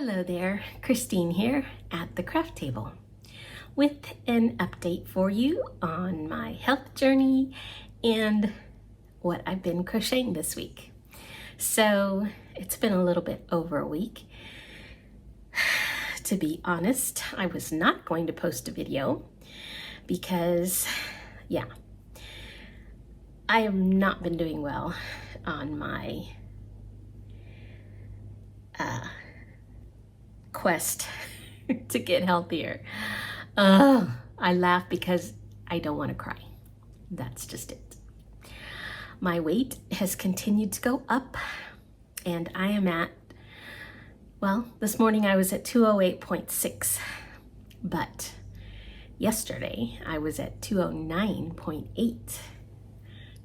Hello there, Christine here at the Craft Table with an update for you on my health journey and what I've been crocheting this week. So it's been a little bit over a week. To be honest, I was not going to post a video because, I have not been doing well on my quest to get healthier. I laugh because I don't want to cry. That's just it. My weight has continued to go up and I am at, well, this morning I was at 208.6, but yesterday I was at 209.8,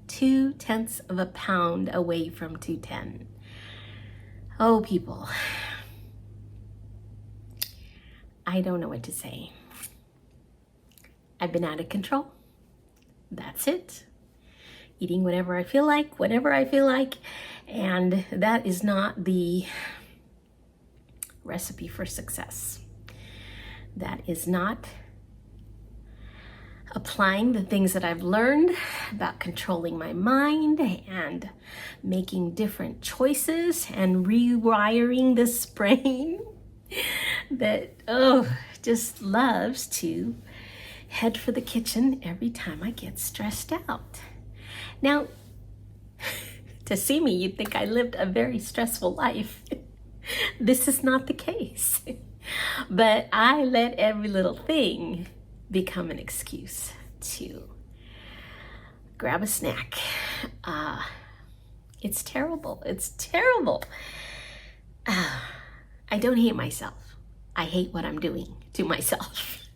0.2 of a pound away from 210. Oh, people. I don't know what to say. I've been out of control. That's it. Eating whatever I feel like, whenever I feel like, and that is not the recipe for success. That is not applying the things that I've learned about controlling my mind and making different choices and rewiring this brain that just loves to head for the kitchen every time I get stressed out. Now, to see me, you'd think I lived a very stressful life. This is not the case. But I let every little thing become an excuse to grab a snack. It's terrible. It's terrible. I don't hate myself. I hate what I'm doing to myself.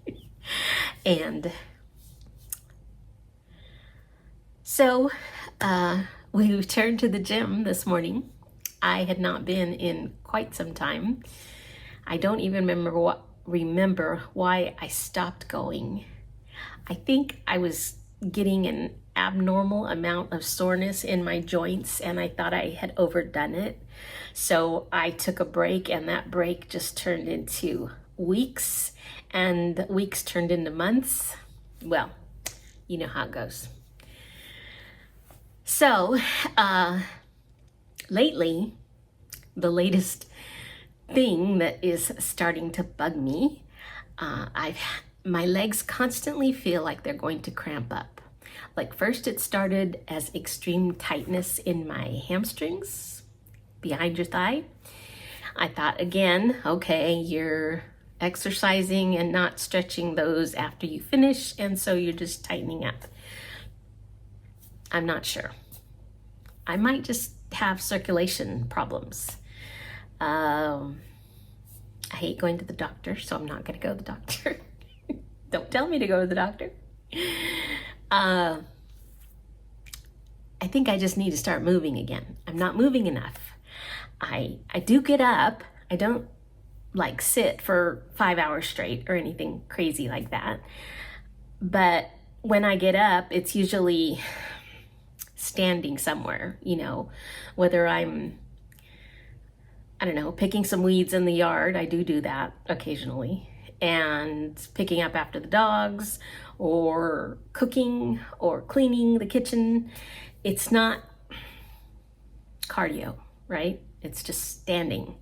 And so we returned to the gym this morning. I had not been in quite some time. I don't even remember why I stopped going. I think I was getting an abnormal amount of soreness in my joints and I thought I had overdone it. So I took a break and that break just turned into weeks and weeks turned into months. Well, you know how it goes. So lately, the latest thing that is starting to bug me, my legs constantly feel like they're going to cramp up. Like first it started as extreme tightness in my hamstrings behind your thigh. I thought again, okay, you're exercising and not stretching those after you finish, and so you're just tightening up. I'm not sure. I might just have circulation problems. I hate going to the doctor, so I'm not going to go to the doctor. Don't tell me to go to the doctor. I think I just need to start moving again. I'm not moving enough. I do get up. I don't like sit for 5 hours straight or anything crazy like that. But when I get up, it's usually standing somewhere, whether I'm, I don't know, picking some weeds in the yard. I do that occasionally. And picking up after the dogs or cooking or cleaning the kitchen. It's not cardio, right? It's just standing.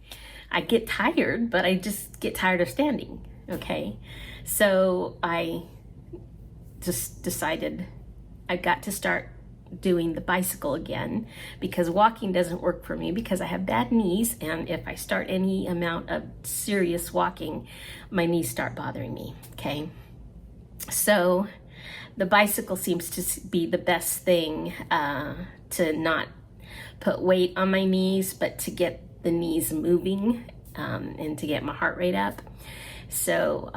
I get tired, but I just get tired of standing, okay? So I just decided I've got to start doing the bicycle again because walking doesn't work for me because I have bad knees, and if I start any amount of serious walking, my knees start bothering me, okay? So the bicycle seems to be the best thing to not put weight on my knees, but to get the knees moving and to get my heart rate up. So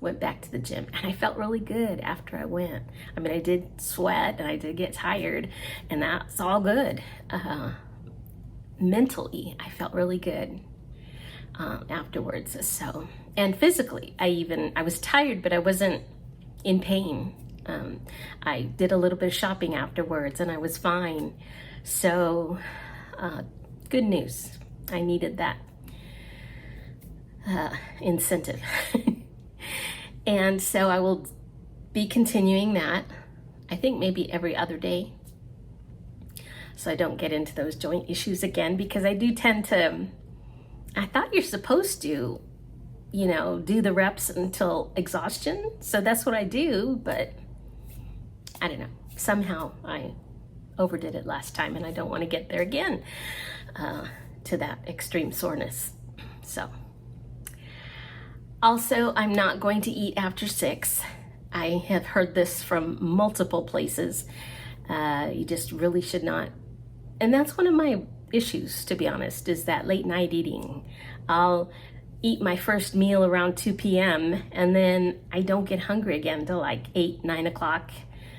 went back to the gym and I felt really good after I went. I mean, I did sweat and I did get tired, and that's all good. Mentally, I felt really good afterwards. So, and physically, I was tired, but I wasn't in pain. I did a little bit of shopping afterwards and I was fine. So, good news. I needed that incentive. And so I will be continuing that, I think maybe every other day, so I don't get into those joint issues again, because I do tend to, I thought you're supposed to, you know, do the reps until exhaustion. So that's what I do, but I don't know. Somehow I overdid it last time, and I don't want to get there again to that extreme soreness. So also, I'm not going to eat after 6. I have heard this from multiple places. You just really should not. And that's one of my issues, to be honest, is that late night eating. I'll eat my first meal around 2 p.m. and then I don't get hungry again till like 8, 9 o'clock.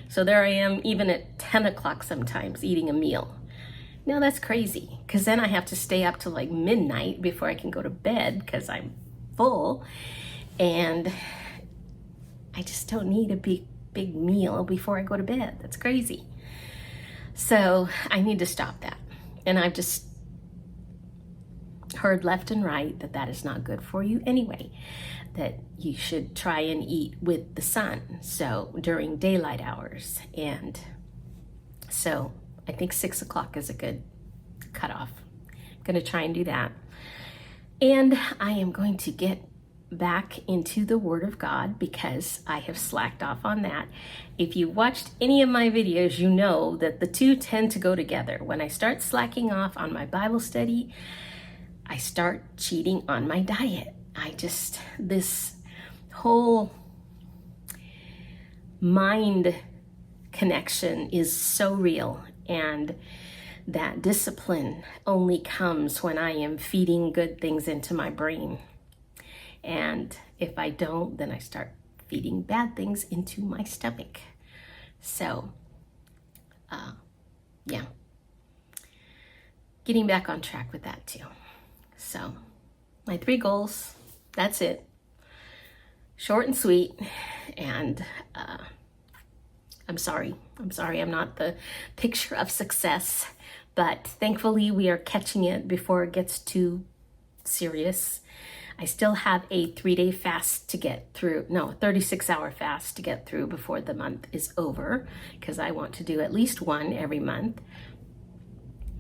So there I am, even at 10 o'clock sometimes, eating a meal. Now that's crazy, because then I have to stay up till like midnight before I can go to bed because I'm full. And I just don't need a big meal before I go to bed. That's crazy. So I need to stop that. And I've just heard left and right that that is not good for you anyway, that you should try and eat with the sun, so during daylight hours. And so I think 6 o'clock is a good cutoff. I'm going to try and do that. And I am going to get back into the Word of God because I have slacked off on that. If you watched any of my videos, you know that the two tend to go together. When I start slacking off on my Bible study, I start cheating on my diet. This whole mind connection is so real, and that discipline only comes when I am feeding good things into my brain. And if I don't, then I start feeding bad things into my stomach. So, yeah, getting back on track with that too. So, my 3 goals, that's it. Short and sweet. And I'm sorry I'm not the picture of success, but thankfully we are catching it before it gets too serious. I still have a 3-day fast to get through, no, 36-hour fast to get through before the month is over, because I want to do at least one every month.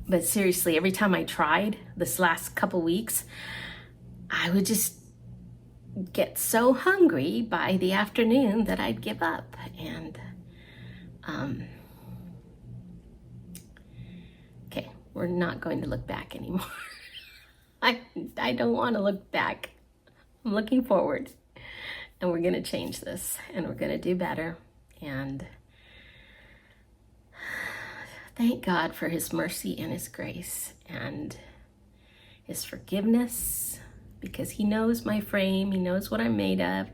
But seriously, every time I tried this last couple weeks, I would just get so hungry by the afternoon that I'd give up. And okay, we're not going to look back anymore. I don't want to look back. I'm looking forward, and we're going to change this, and we're going to do better. And thank God for His mercy and His grace and His forgiveness, because He knows my frame. He knows what I'm made of.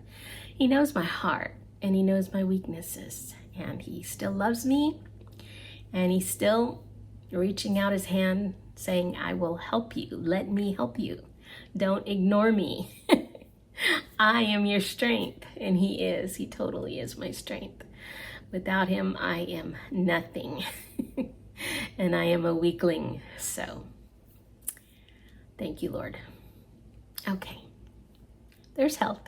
He knows my heart, and He knows my weaknesses, and He still loves me, and He's still reaching out His hand saying, I will help you. Let me help you. Don't ignore me. I am your strength. And He is. He totally is my strength. Without Him, I am nothing. And I am a weakling. So, thank you, Lord. Okay. There's help.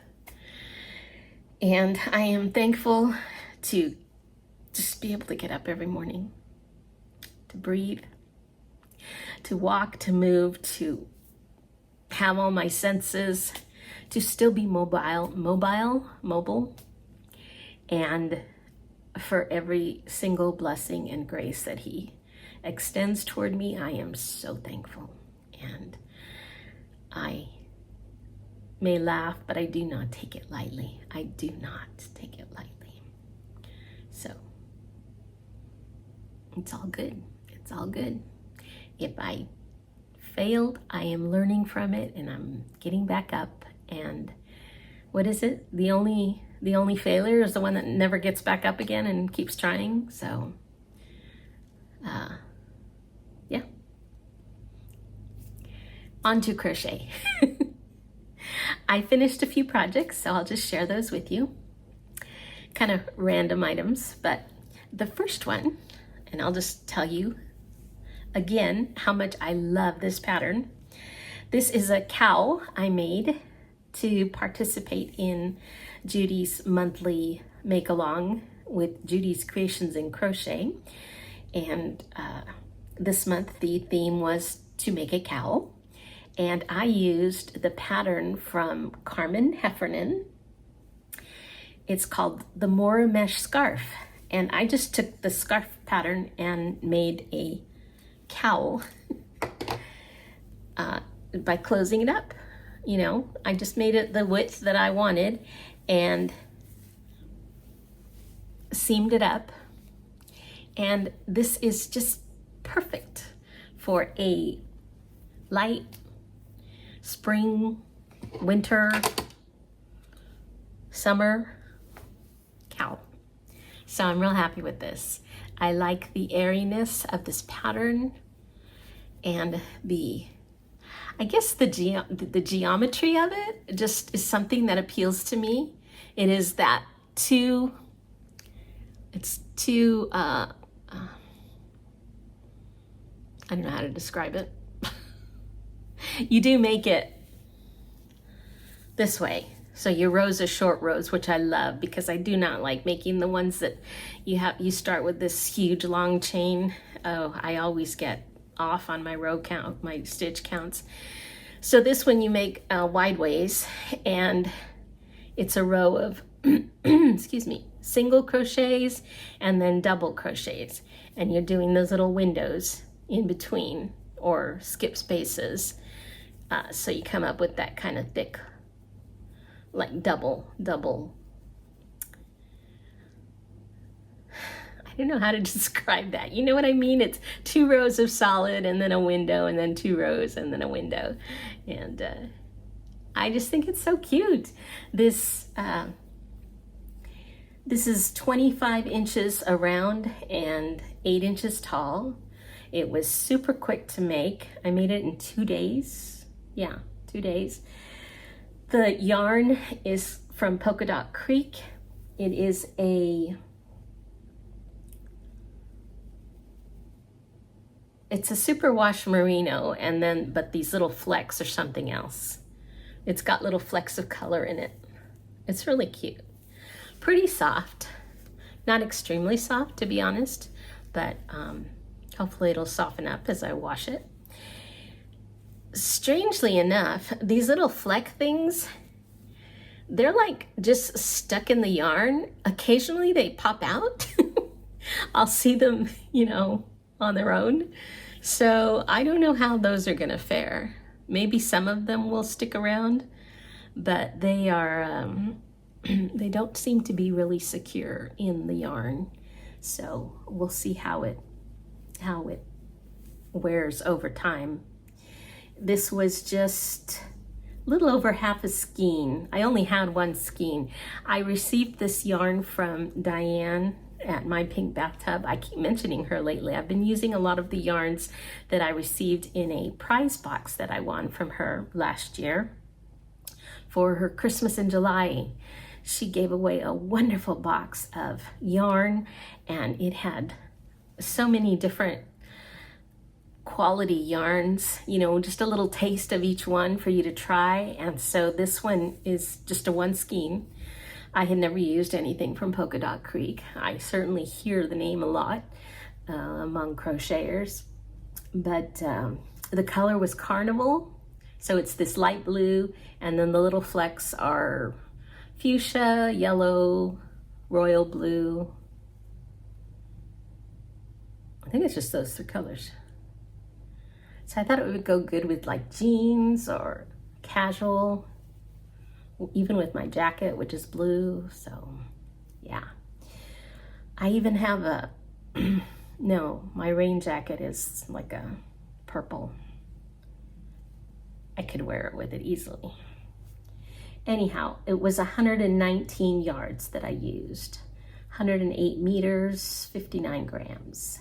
And I am thankful to just be able to get up every morning, to breathe, to walk, to move, to have all my senses, to still be mobile, and for every single blessing and grace that He extends toward me. I am so thankful. And I may laugh, but I do not take it lightly. I do not take it lightly. So it's all good. It's all good. If I failed, I am learning from it, and I'm getting back up. And what is it? The only failure is the one that never gets back up again and keeps trying. So, yeah. On to crochet. I finished a few projects, so I'll just share those with you. Kind of random items, but the first one, and I'll just tell you again how much I love this pattern. This is a cowl I made to participate in Judy's monthly make-along with Judy's Creations in Crochet. And this month the theme was to make a cowl. And I used the pattern from Carmen Heffernan. It's called the Mora mesh scarf. And I just took the scarf pattern and made a cowl by closing it up. You know, I just made it the width that I wanted and seamed it up. And this is just perfect for a light spring, winter, summer cowl. So I'm real happy with this. I like the airiness of this pattern and I guess the geometry of it just is something that appeals to me. It is that I don't know how to describe it. You do make it this way. So your rows are short rows, which I love because I do not like making the ones that you start with this huge long chain. Oh, I always get off on my row count, my stitch counts. So this one you make wide ways, and it's a row of excuse me, single crochets and then double crochets, and you're doing those little windows in between or skip spaces, so you come up with that kind of thick, like double. I don't know how to describe that. You know what I mean? It's 2 rows of solid and then a window and then 2 rows and then a window. And I just think it's so cute. This is 25 inches around and 8 inches tall. It was super quick to make. I made it in 2 days. Yeah, 2 days. The yarn is from Polka Dot Creek. It is it's a superwash merino, and then but these little flecks are something else. It's got little flecks of color in it. It's really cute. Pretty soft. Not extremely soft, to be honest, but hopefully it'll soften up as I wash it. Strangely enough, these little fleck things, they're like just stuck in the yarn. Occasionally they pop out. I'll see them, you know, on their own. So I don't know how those are gonna fare. Maybe some of them will stick around, but they are, they don't seem to be really secure in the yarn. So we'll see how it wears over time. This was just a little over half a skein. I only had 1 skein. I received this yarn from Diane at My Pink Bathtub. I keep mentioning her lately. I've been using a lot of the yarns that I received in a prize box that I won from her last year for her Christmas in July. She gave away a wonderful box of yarn, and it had so many different quality yarns, you know, just a little taste of each one for you to try. And so this one is just a 1 skein. I had never used anything from Polka Dot Creek. I certainly hear the name a lot among crocheters, but the color was Carnival. So it's this light blue, and then the little flecks are fuchsia, yellow, royal blue. I think it's just those 3 colors. So I thought it would go good with like jeans or casual, even with my jacket, which is blue. So yeah, I even have a, no, my rain jacket is like a purple. I could wear it with it easily. Anyhow, it was 119 yards that I used, 108 meters, 59 grams,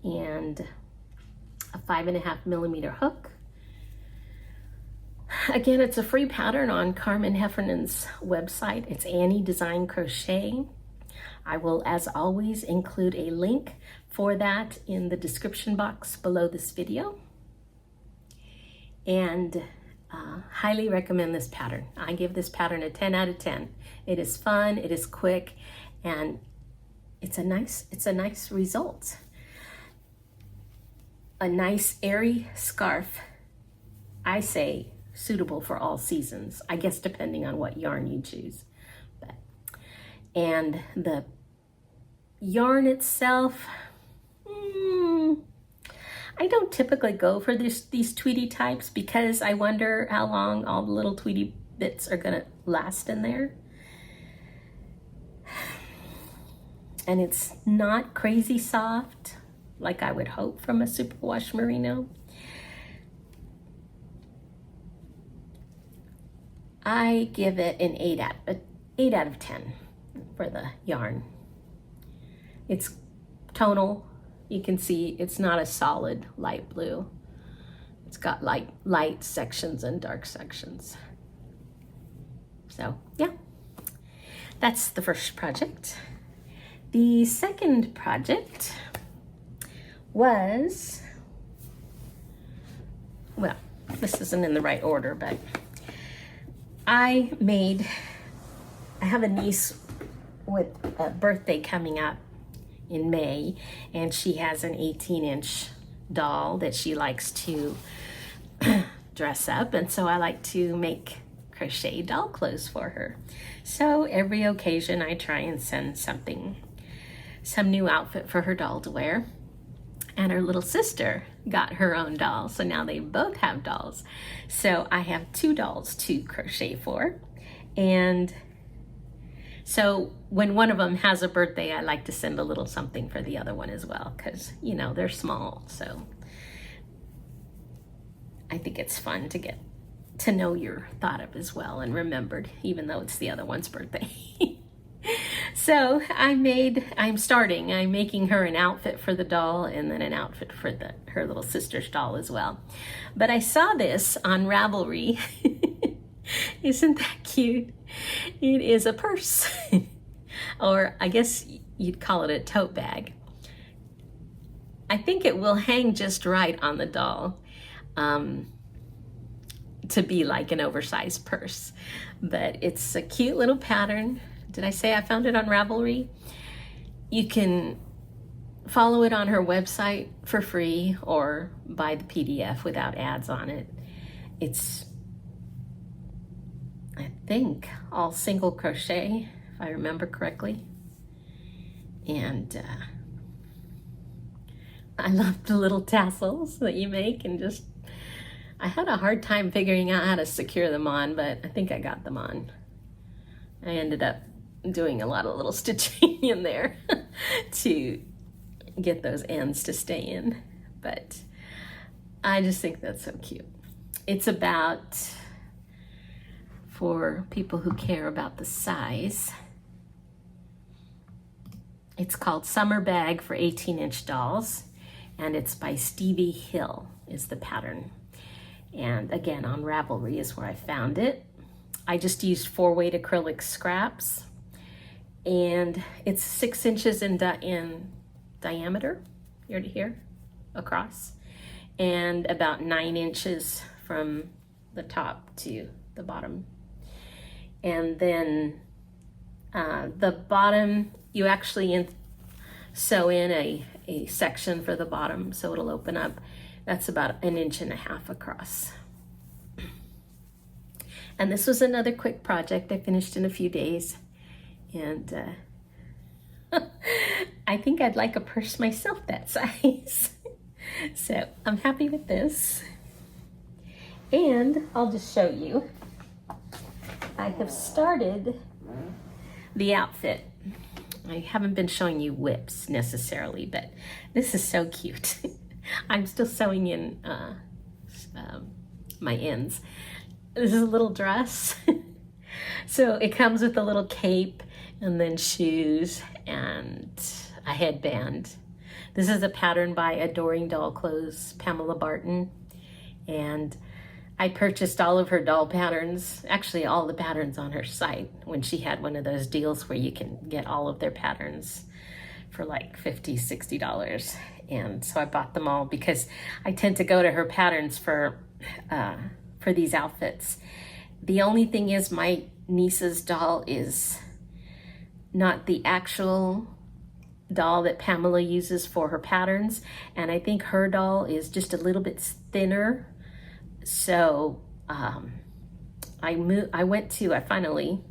and a 5.5 millimeter hook. Again, it's a free pattern on Carmen Heffernan's website. It's Annie Design Crochet. I will, as always, include a link for that in the description box below this video. And highly recommend this pattern. I give this pattern a 10 out of 10. It is fun, it is quick, and it's a nice result. A nice airy scarf, I say suitable for all seasons, I guess depending on what yarn you choose. And the yarn itself, I don't typically go for these Tweety types because I wonder how long all the little Tweety bits are gonna last in there. And it's not crazy soft like I would hope from a superwash merino. I give it an 8 out of 10 for the yarn. It's tonal. You can see it's not a solid light blue. It's got light sections and dark sections. So yeah, that's the first project. The second project was, well, this isn't in the right order, but I have a niece with a birthday coming up in May, and she has an 18-inch doll that she likes to dress up, and so I like to make crochet doll clothes for her. So every occasion I try and send some new outfit for her doll to wear. And her little sister got her own doll, so now they both have dolls. So I have 2 dolls to crochet for, and so when one of them has a birthday, I like to send a little something for the other one as well, because, you know, they're small. So I think it's fun to get to know you're thought of as well and remembered, even though it's the other one's birthday. So I'm making her an outfit for the doll and then an outfit for her little sister's doll as well. But I saw this on Ravelry. Isn't that cute? It is a purse, or I guess you'd call it a tote bag. I think it will hang just right on the doll to be like an oversized purse. But it's a cute little pattern. Did I say I found it on Ravelry? You can follow it on her website for free or buy the PDF without ads on it. It's, I think, all single crochet, if I remember correctly. And I love the little tassels that you make, and just, I had a hard time figuring out how to secure them on, but I think I got them on. I ended up doing a lot of little stitching in there to get those ends to stay in, but I just think that's so cute. It's about, for people who care about the size, it's called Summer Bag for 18-inch Dolls, and it's by Stevie Hill is the pattern. And again, on Ravelry is where I found it. I just used 4-weight acrylic scraps, and it's 6 inches in diameter, here to here, across, and about 9 inches from the top to the bottom. And then the bottom, you actually sew in a section for the bottom, so it'll open up. That's about 1.5 inches across. And this was another quick project I finished in a few days. And I think I'd like a purse myself that size. So I'm happy with this. And I'll just show you. I have started the outfit. I haven't been showing you whips necessarily, but this is so cute. I'm still sewing in my ends. This is a little dress. So it comes with a little cape and then shoes and a headband. This is a pattern by Adoring Doll Clothes, Pamela Barton. And I purchased all of her doll patterns, actually all the patterns on her site, when she had one of those deals where you can get all of their patterns for like $50, $60. And so I bought them all because I tend to go to her patterns for for these outfits. The only thing is my niece's doll is not the actual doll that Pamela uses for her patterns, and I think her doll is just a little bit thinner. So I finally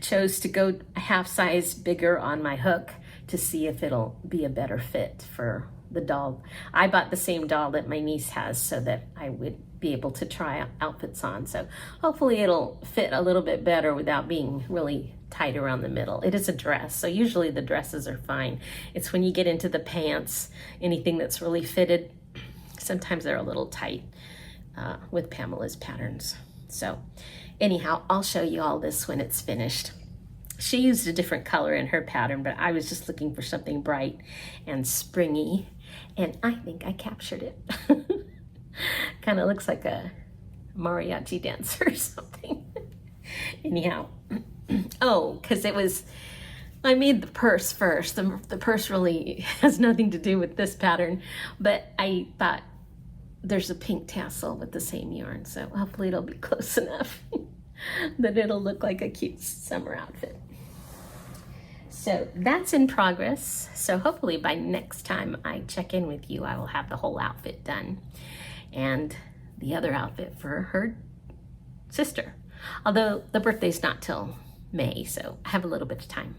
chose to go a half size bigger on my hook to see if it'll be a better fit for the doll. I bought the same doll that my niece has so that I would be able to try outfits on. So hopefully it'll fit a little bit better without being really tight around the middle. It is a dress, so usually the dresses are fine. It's when you get into the pants, anything that's really fitted, sometimes they're a little tight with Pamela's patterns. So anyhow, I'll show you all this when it's finished. She used a different color in her pattern, but I was just looking for something bright and springy, and I think I captured it. Kind of looks like a mariachi dancer or something. Anyhow, oh, because I made the purse first. The purse really has nothing to do with this pattern, but I thought there's a pink tassel with the same yarn, so hopefully it'll be close enough that it'll look like a cute summer outfit. So that's in progress. So hopefully by next time I check in with you, I will have the whole outfit done and the other outfit for her sister. Although the birthday's not till May, so I have a little bit of time.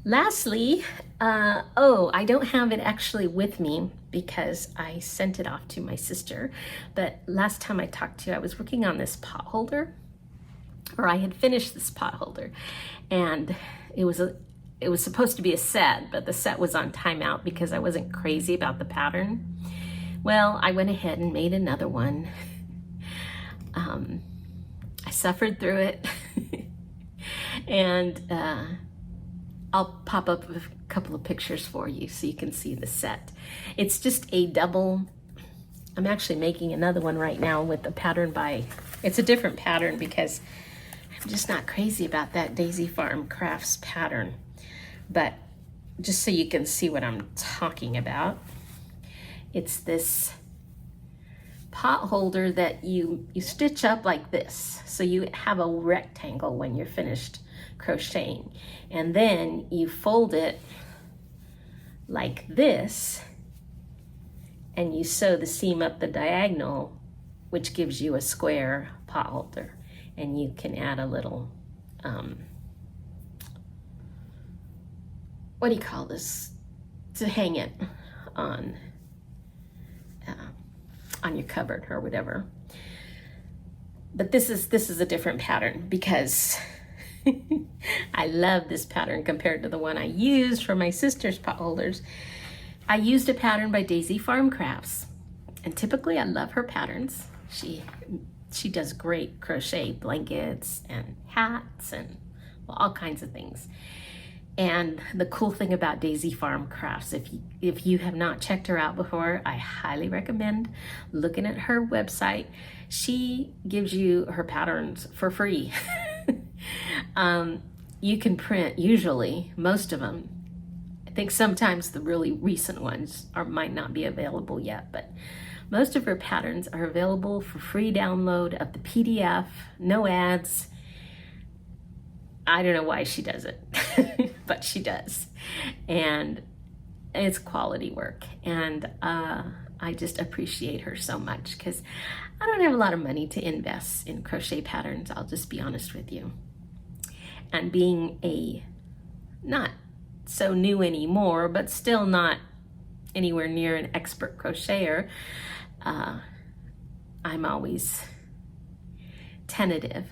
Lastly, I don't have it actually with me because I sent it off to my sister. But last time I talked to you, I was working on this potholder, or I had finished this potholder, and it was supposed to be a set, but the set was on timeout because I wasn't crazy about the pattern. Well, I went ahead and made another one. I suffered through it, and I'll pop up a couple of pictures for you so you can see the set. It's just a double. I'm actually making another one right now with the pattern it's a different pattern because I'm just not crazy about that Daisy Farm Crafts pattern. But just so you can see what I'm talking about, it's this pot holder that you stitch up like this. So you have a rectangle when you're finished crocheting, and then you fold it like this and you sew the seam up the diagonal, which gives you a square pot holder. And you can add a little what do you call this, to hang it on your cupboard or whatever. But this is a different pattern because I love this pattern compared to the one I used for my sister's potholders. I used a pattern by Daisy Farm Crafts, and typically I love her patterns. She does great crochet blankets and hats and all kinds of things. And the cool thing about Daisy Farm Crafts, if you have not checked her out before, I highly recommend looking at her website. She gives you her patterns for free. You can print, usually, most of them. I think sometimes the really recent ones might not be available yet, but most of her patterns are available for free download of the PDF, no ads. I don't know why she does it, but she does. And it's quality work. And I just appreciate her so much because I don't have a lot of money to invest in crochet patterns. I'll just be honest with you. And being a not so new anymore, but still not anywhere near an expert crocheter, I'm always tentative,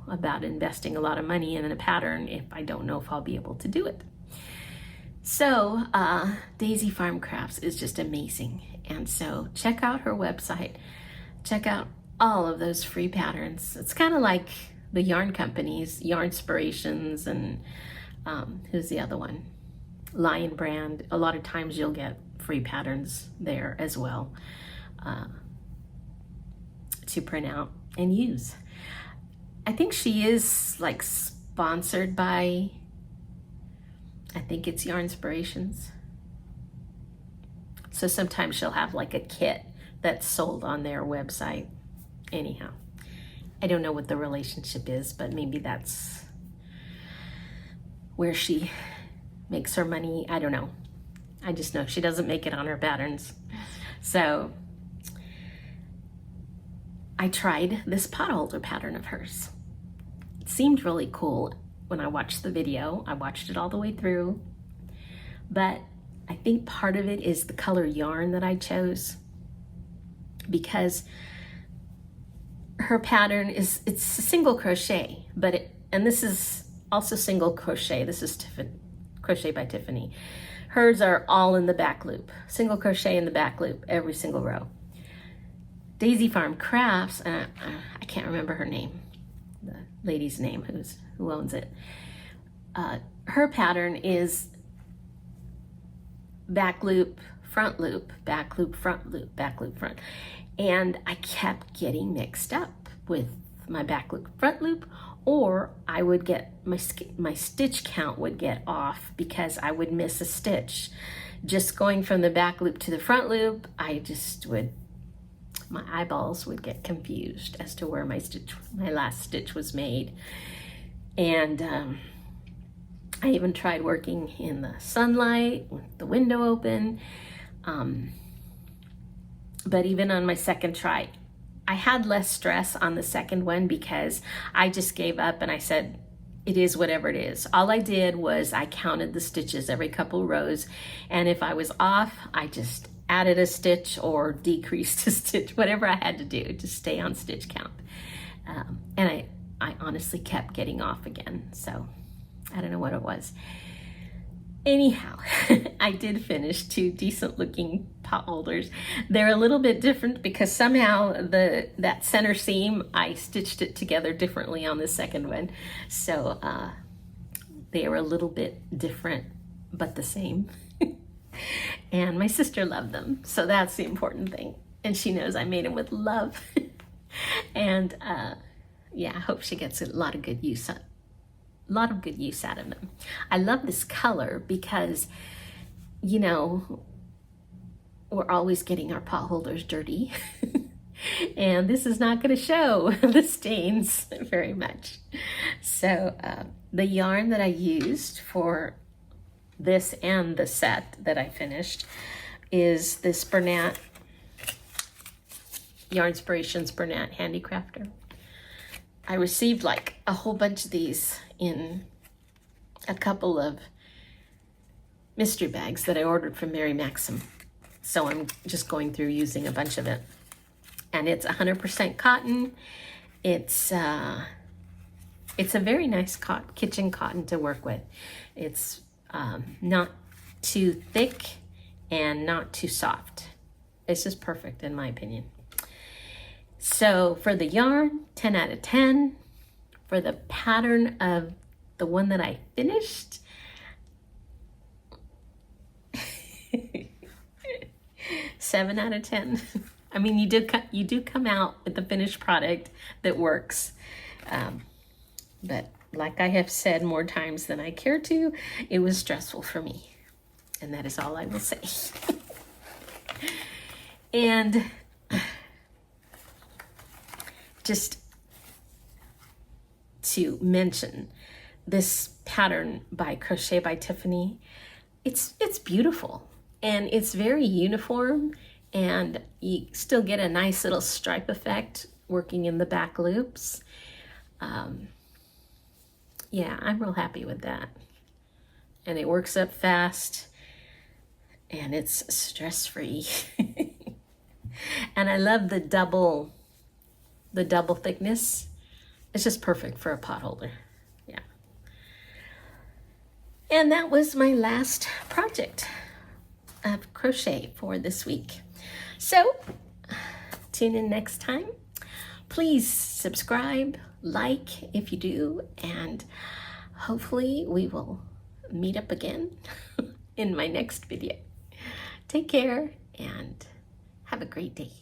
about investing a lot of money in a pattern if I don't know if I'll be able to do it. So Daisy Farm Crafts is just amazing. And so check out her website. Check out all of those free patterns. It's kind of like the yarn companies, Yarn Inspirations, and who's the other one? Lion Brand. A lot of times you'll get free patterns there as well to print out and use. I think she is like sponsored by, I think it's Yarn Inspirations. So sometimes she'll have like a kit that's sold on their website. Anyhow, I don't know what the relationship is, but maybe that's where she makes her money. I don't know. I just know she doesn't make it on her patterns. So I tried this potholder pattern of hers. It seemed really cool when I watched the video. I watched it all the way through, but I think part of it is the color yarn that I chose, because her pattern it's single crochet, and this is also single crochet. This is Crochet by Tiffany. Hers are all in the back loop, single crochet in the back loop, every single row. Daisy Farm Crafts, I can't remember her name, the lady's name who owns it. Her pattern is back loop, front loop, back loop, front loop, back loop, front. And I kept getting mixed up with my back loop, front loop, or I would get my stitch count would get off because I would miss a stitch. Just going from the back loop to the front loop, my eyeballs would get confused as to where my last stitch was made. And I even tried working in the sunlight with the window open. But even on my second try, I had less stress on the second one because I just gave up and I said, it is whatever it is. All I did was I counted the stitches every couple rows, and if I was off, I just added a stitch or decreased a stitch, whatever I had to do to stay on stitch count. And I honestly kept getting off again, so I don't know what it was. Anyhow, I did finish 2 decent looking potholders. They're a little bit different because somehow that center seam, I stitched it together differently on the second one. So they were a little bit different, but the same. And my sister loved them, so that's the important thing. And she knows I made them with love. And yeah, I hope she gets a lot of good use out of them. I love this color because, you know, we're always getting our potholders dirty. And this is not going to show the stains very much. So the yarn that I used for this and the set that I finished is this Bernat Yarnspirations Bernat Handicrafter. I received like a whole bunch of these in a couple of mystery bags that I ordered from Mary Maxim. So I'm just going through using a bunch of it. And it's 100% cotton. It's a very nice kitchen cotton to work with. It's not too thick and not too soft. It's just perfect in my opinion. So for the yarn, 10 out of 10. For the pattern of the one that I finished, 7 out of 10. I mean, you do come out with the finished product that works. But like I have said more times than I care to, it was stressful for me. And that is all I will say. And just to mention this pattern by Crochet by Tiffany, it's beautiful and it's very uniform, and you still get a nice little stripe effect working in the back loops. Yeah, I'm real happy with that. And it works up fast and it's stress-free. And I love the double thickness. It's just perfect for a potholder. Yeah. And that was my last project of crochet for this week. So tune in next time. Please subscribe, like if you do, and hopefully we will meet up again in my next video. Take care and have a great day.